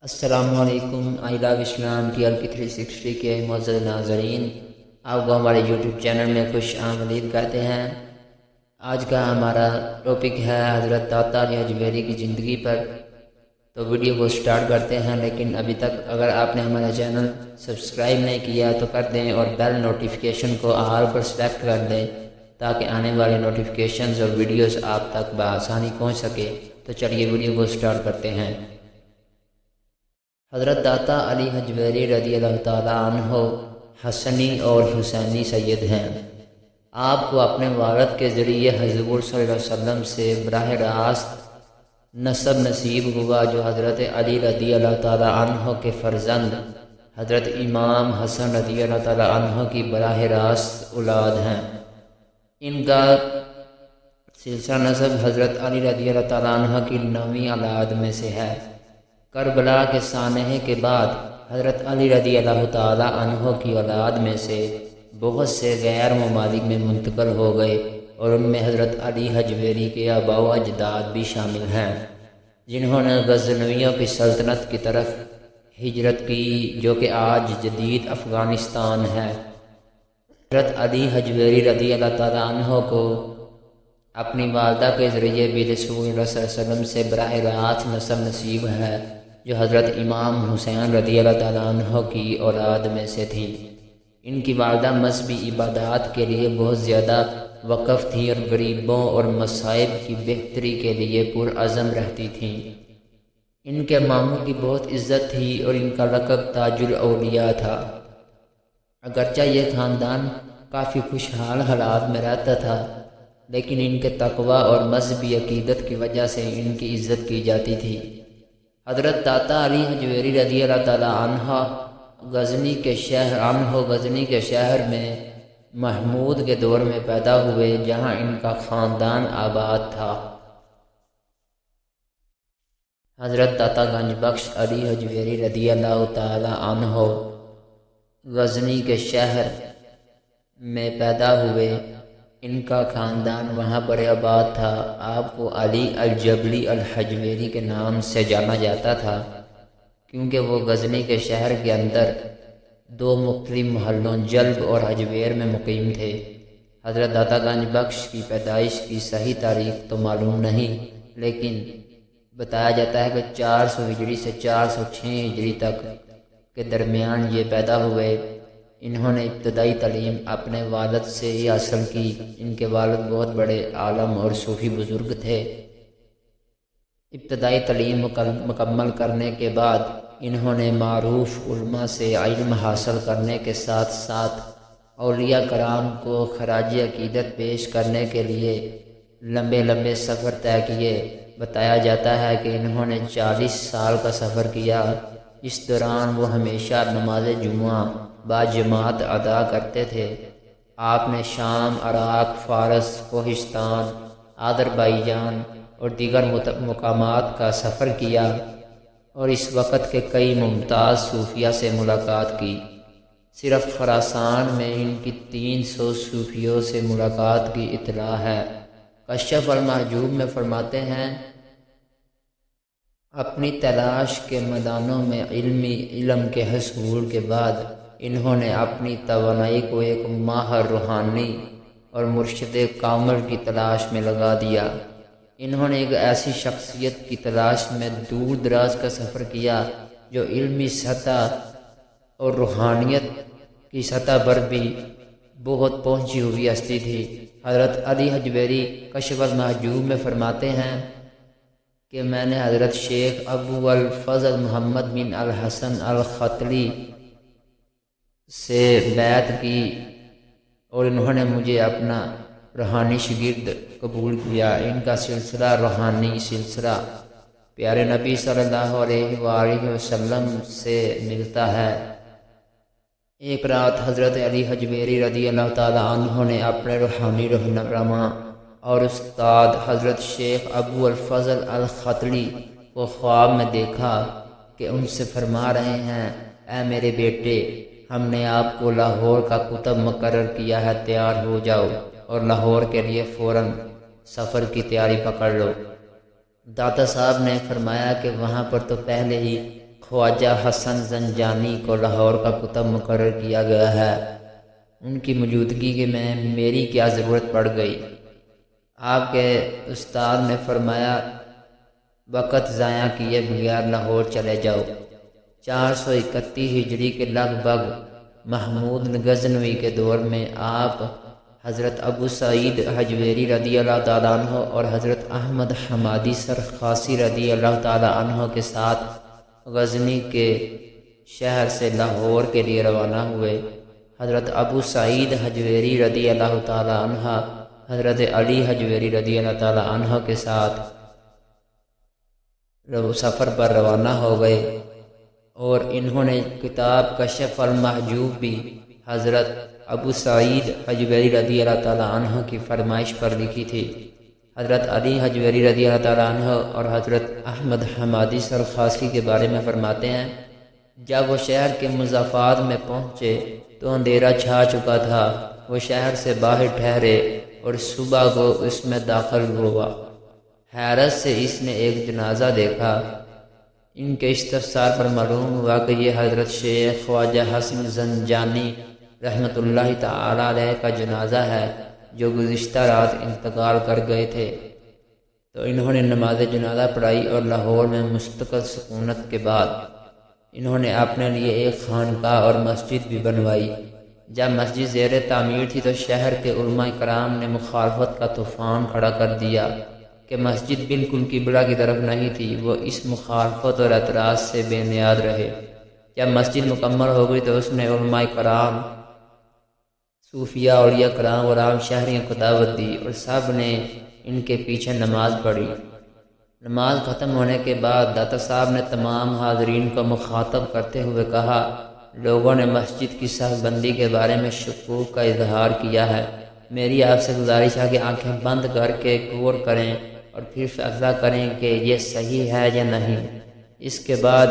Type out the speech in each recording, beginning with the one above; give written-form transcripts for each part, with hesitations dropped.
السلام علیکم۔ آئی لو اسلام T L کی 360 کے معزز ناظرین، آپ کو ہمارے یوٹیوب چینل میں خوش آمدید کرتے ہیں۔ آج کا ہمارا ٹاپک ہے حضرت داتا علی حجویری کی زندگی پر۔ تو ویڈیو کو سٹارٹ کرتے ہیں، لیکن ابھی تک اگر آپ نے ہمارا چینل سبسکرائب نہیں کیا تو کر دیں اور بیل نوٹیفیکیشن کو آل پر سلیکٹ کر دیں تاکہ آنے والے نوٹیفیکیشنز اور ویڈیوز آپ تک بآسانی پہنچ سکے۔ تو چلیے ویڈیو کو سٹارٹ کرتے ہیں۔ حضرت داتا علی حجویری رضی اللہ تعالیٰ عنہ حسنی اور حسینی سید ہیں۔ آپ کو اپنے والد کے ذریعے حضور صلی اللہ علیہ وسلم سے براہ راست نسب نصیب ہوا، جو حضرت علی رضی اللہ تعالیٰ عنہ کے فرزند حضرت امام حسن رضی اللہ تعالیٰ عنہ کی براہ راست اولاد ہیں۔ ان کا سلسلہ نسب حضرت علی رضی اللہ تعالیٰ عنہ کی 9ویں اولاد میں سے ہے۔ کربلا کے سانحے کے بعد حضرت علی رضی اللہ تعالیٰ عنہ کی اولاد میں سے بہت سے غیر ممالک میں منتقل ہو گئے، اور ان میں حضرت علی حجویری کے آباء و اجداد بھی شامل ہیں، جنہوں نے غزنویوں کی سلطنت کی طرف ہجرت کی، جو کہ آج جدید افغانستان ہے۔ حضرت علی حجویری رضی اللہ تعالیٰ عنہ کو اپنی والدہ کے ذریعے بھی رسول اللہ صلی اللہ علیہ وسلم سے براہ راست نسب نصیب ہے، جو حضرت امام حسین رضی اللہ تعالیٰ عنہ کی اولاد میں سے تھیں۔ ان کی والدہ مذہبی عبادات کے لیے بہت زیادہ وقف تھیں اور غریبوں اور مصائب کی بہتری کے لیے پرعزم رہتی تھیں۔ ان کے ماموں کی بہت عزت تھی اور ان کا لقب تاج الاولیاء تھا۔ اگرچہ یہ خاندان کافی خوشحال حالات میں رہتا تھا، لیکن ان کے تقوی اور مذہبی عقیدت کی وجہ سے ان کی عزت کی جاتی تھی۔ حضرت داتا علی حجویری رضی اللہ تعالیٰ عنہ غزنی کے شہر میں محمود کے دور میں پیدا ہوئے، جہاں ان کا خاندان آباد تھا۔ حضرت داتا گنج بخش علی حجویری رضی اللہ تعالیٰ عنہ غزنی کے شہر میں پیدا ہوئے۔ ان کا خاندان وہاں پر آباد تھا۔ آپ کو علی الجبلی الحجویری کے نام سے جانا جاتا تھا، کیونکہ وہ غزنی کے شہر کے اندر 2 مختلف محلوں جلب اور حجویر میں مقیم تھے۔ حضرت داتا گنج بخش کی پیدائش کی صحیح تاریخ تو معلوم نہیں، لیکن بتایا جاتا ہے کہ 400 ہجری سے 406 ہجری تک کے درمیان یہ پیدا ہوئے۔ انہوں نے ابتدائی تعلیم اپنے والد سے ہی حاصل کی۔ ان کے والد بہت بڑے عالم اور صوفی بزرگ تھے۔ ابتدائی تعلیم مکمل کرنے کے بعد انہوں نے معروف علماء سے علم حاصل کرنے کے ساتھ ساتھ اولیاء کرام کو خراج عقیدت پیش کرنے کے لیے لمبے سفر طے کیے۔ بتایا جاتا ہے کہ انہوں نے 40 سال کا سفر کیا۔ اس دوران وہ ہمیشہ نماز جمعہ باجماعت ادا کرتے تھے۔ آپ نے شام، عراق، فارس، کوہستان، آذربائیجان اور دیگر مقامات کا سفر کیا اور اس وقت کے کئی ممتاز صوفیہ سے ملاقات کی۔ صرف خراسان میں ان کی 300 صوفیوں سے ملاقات کی اطلاع ہے۔ کشف المحجوب میں فرماتے ہیں، اپنی تلاش کے میدانوں میں علم کے حصول کے بعد انہوں نے اپنی توانائی کو ایک ماہر روحانی اور مرشد کامل کی تلاش میں لگا دیا۔ انہوں نے ایک ایسی شخصیت کی تلاش میں دور دراز کا سفر کیا جو علمی سطح اور روحانیت کی سطح پر بھی بہت پہنچی ہوئی ہستی تھی۔ حضرت علی حجویری کشف المحجوب میں فرماتے ہیں کہ میں نے حضرت شیخ ابو الفضل محمد بن الحسن الختلی سے بیعت کی اور انہوں نے مجھے اپنا روحانی شاگرد قبول کیا۔ ان کا سلسلہ روحانی سلسلہ پیارے نبی صلی اللہ علیہ وآلہ وسلم سے ملتا ہے۔ ایک رات حضرت علی حجویری رضی اللہ تعالیٰ عنہ نے اپنے روحانی رہنما اور استاد حضرت شیخ ابو الفضل الختلی کو خواب میں دیکھا کہ ان سے فرما رہے ہیں، اے میرے بیٹے، ہم نے آپ کو لاہور کا کتب مقرر کیا ہے، تیار ہو جاؤ اور لاہور کے لیے فوراً سفر کی تیاری پکڑ لو۔ داتا صاحب نے فرمایا کہ وہاں پر تو پہلے ہی خواجہ حسن زنجانی کو لاہور کا کتب مقرر کیا گیا ہے۔ ان کی موجودگی میں میری کیا ضرورت پڑ گئی؟ آپ کے استاد نے فرمایا وقت ضائع کیے بغیر لاہور چلے جاؤ۔ 431 ہجری کے لگ بھگ محمود غزنوی کے دور میں آپ حضرت ابو سعید حجویری رضی اللہ تعالیٰ عنہ اور حضرت احمد حمادی سرخاسی رضی اللہ تعالیٰ عنہ کے ساتھ غزنی کے شہر سے لاہور کے لیے روانہ ہوئے۔ حضرت ابو سعید حجویری رضی اللہ تعالیٰ عنہ حضرت علی حجویری رضی اللہ تعالیٰ عنہ کے ساتھ سفر پر روانہ ہو گئے اور انہوں نے کتاب کشف المحجوب بھی حضرت ابو سعید حجویری رضی اللہ تعالیٰ عنہ کی فرمائش پر لکھی تھی۔ حضرت علی حجویری رضی اللہ تعالیٰ عنہ اور حضرت احمد حمادی سرخاسی کے بارے میں فرماتے ہیں جب وہ شہر کے مضافات میں پہنچے تو اندھیرا چھا چکا تھا۔ وہ شہر سے باہر ٹھہرے اور صبح کو اس میں داخل ہوا۔ حیرت سے اس نے ایک جنازہ دیکھا۔ ان کے استفسار پر معلوم ہوا کہ یہ حضرت شیخ خواجہ حسن زنجانی رحمۃ اللہ تعالی علیہ کا جنازہ ہے جو گزشتہ رات انتقال کر گئے تھے۔ تو انہوں نے نماز جنازہ پڑھائی اور لاہور میں مستقل سکونت کے بعد انہوں نے اپنے لیے ایک خانقاہ اور مسجد بھی بنوائی۔ جب مسجد زیر تعمیر تھی تو شہر کے علماء کرام نے مخالفت کا طوفان کھڑا کر دیا کہ مسجد بالکل قبلہ کی طرف نہیں تھی۔ وہ اس مخالفت اور اعتراض سے بے نیاز رہے۔ جب مسجد مکمل ہو گئی تو اس نے علماء کرام، صوفیاء، اولیاء کرام اور عام شہریوں کو دعوت دی اور سب نے ان کے پیچھے نماز پڑھی۔ نماز ختم ہونے کے بعد داتا صاحب نے تمام حاضرین کو مخاطب کرتے ہوئے کہا لوگوں نے مسجد کی صف بندی کے بارے میں شکوک کا اظہار کیا ہے۔ میری آپ سے گزارش ہے کہ آنکھیں بند کر کے غور کریں اور پھر فیصلہ کریں کہ یہ صحیح ہے یا نہیں۔ اس کے بعد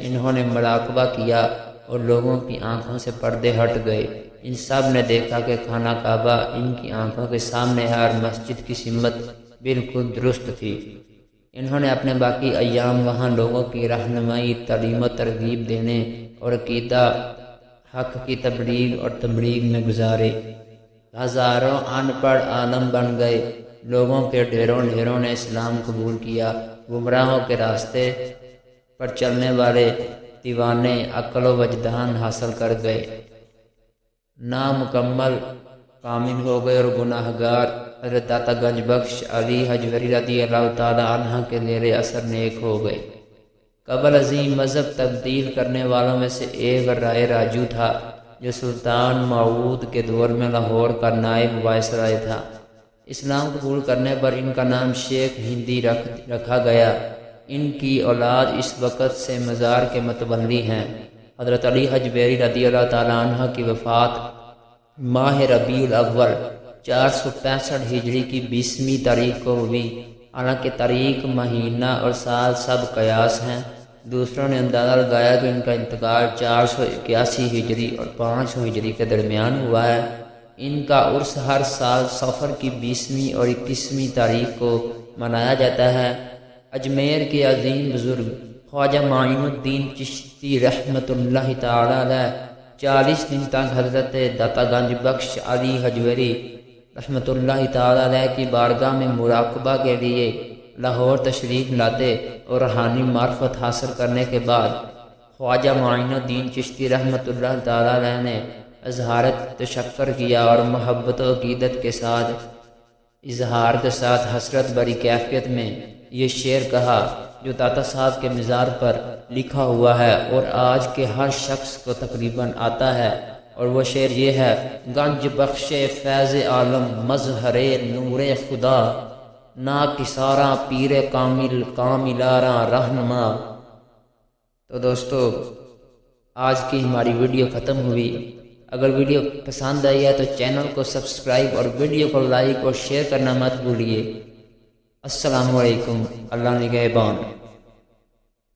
انہوں نے مراقبہ کیا اور لوگوں کی آنکھوں سے پردے ہٹ گئے۔ ان سب نے دیکھا کہ خانہ کعبہ ان کی آنکھوں کے سامنے ہے اور مسجد کی سمت بالکل درست تھی۔ انہوں نے اپنے باقی ایام وہاں لوگوں کی رہنمائی، تعلیم و ترغیب دینے اور عقیدہ حق کی تبلیغ میں گزارے۔ ہزاروں ان پڑھ عالم بن گئے۔ لوگوں کے ڈھیروں نے اسلام قبول کیا۔ گمراہوں کے راستے پر چلنے والے دیوانے عقل و وجدان حاصل کر گئے، نامکمل کامل ہو گئے اور گناہ گار حضرت داتا گنج بخش علی حجویری رضی اللہ تعالی عنہ کے زیر اثر نیک ہو گئے۔ قبل عظیم مذہب تبدیل کرنے والوں میں سے ایک رائے راجو تھا جو سلطان معود کے دور میں لاہور کا نائب وائسرائے تھا۔ اسلام قبول کرنے پر ان کا نام شیخ ہندی رکھا گیا۔ ان کی اولاد اس وقت سے مزار کے متولی ہیں۔ حضرت علی حجویری رضی اللہ تعالیٰ عنہ کی وفات ماہ ربیع الاول 465 ہجری کی 20ویں تاریخ کو ہوئی۔ حالانکہ تاریخ، مہینہ اور سال سب قیاس ہیں، دوسروں نے اندازہ لگایا کہ ان کا انتقال 481 ہجری اور 500 ہجری کے درمیان ہوا ہے۔ ان کا عرس ہر سال صفر کی 20ویں اور 21ویں تاریخ کو منایا جاتا ہے۔ اجمیر کے عظیم بزرگ خواجہ معین الدین چشتی رحمۃ اللہ تعالی علیہ 40 دن تک حضرت داتا گنج بخش علی حجویری رحمۃ اللہ تعالی علیہ کی بارگاہ میں مراقبہ کے لیے لاہور تشریف لاتے اور روحانی معرفت حاصل کرنے کے بعد خواجہ معین الدین چشتی رحمۃ اللہ تعالی علیہ نے اظہار تشکر کیا اور محبت و عقیدت کے ساتھ اظہار کے ساتھ حسرت بری کیفیت میں یہ شعر کہا جو داتا صاحب کے مزار پر لکھا ہوا ہے اور آج کے ہر شخص کو تقریباً آتا ہے، اور وہ شعر یہ ہے: گنج بخش فیض عالم مظہر نور خدا، نا کساراں پیر کاملاراں رہنما۔ تو دوستو، آج کی ہماری ویڈیو ختم ہوئی۔ اگر ویڈیو پسند آئی ہے تو چینل کو سبسکرائب اور ویڈیو کو لائک اور شیئر کرنا مت بھولیے۔ السلام علیکم، اللہ نگہبان۔